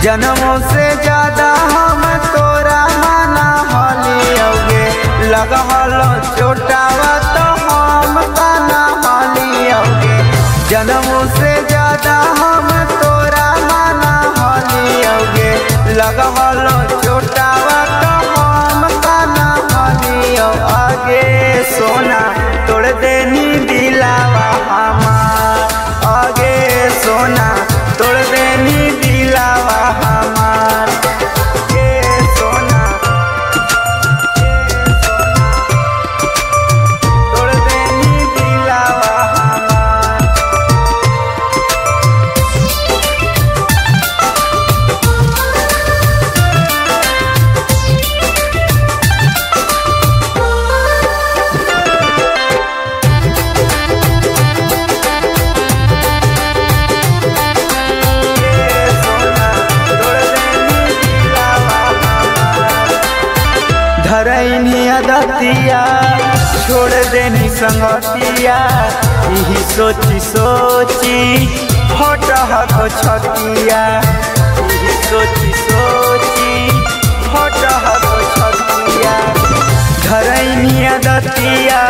जन्मों से ज्यादा हम तोरा माना हलियोगे, लगहलो चोटावा तो हम काना हलियोगे। जन्मों से ज्यादा हम तोरा माना हलियोगे, लगहलो चोटावा तो हम काना हलियो। आगे सोना तोड़ देनी दिलावा हमार, आगे सोना तोड़ देनी दिलावा हमार। ये सोना तोड़ देनी दिलावा हमार। धरैनी अदतिया छोड़ देनी संगतिया, यही सोची सोची हट हक छतिया, यही सोची सोची हट हक छतिया। धरैनी अदतिया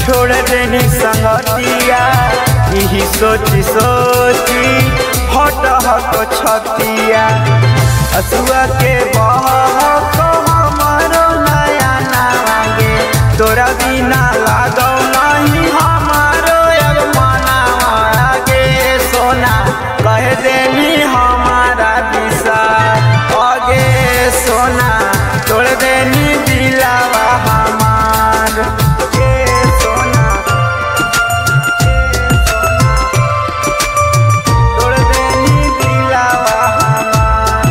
छोड़ देनी संगतिया, यही सोची सोची हट हक छतिया। असुआ के बहक हमारो नया नागे, तोरा बिना लागो नहीं हमारो अब मनावा। आगे सोना कह देनी हमारा दिशा, आगे सोना तोड़ देनी दिलावा हमार। ये सोना तोड़ देनी दिलावा हमार।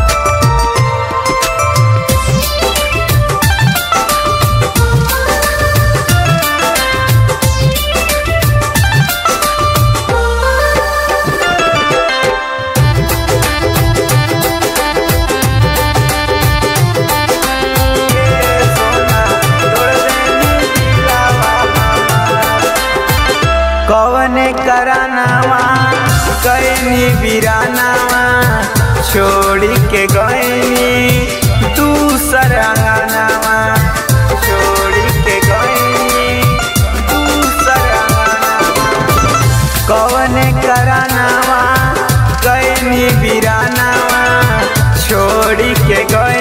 कवने करानावा गईनी बिरानावा, छोड़ी के गईनी दूसर अंगनावा, छोड़ी के गईनी दूसर अंगनावा। कवने करानावा गईनी बिरानावा, छोड़ी के गई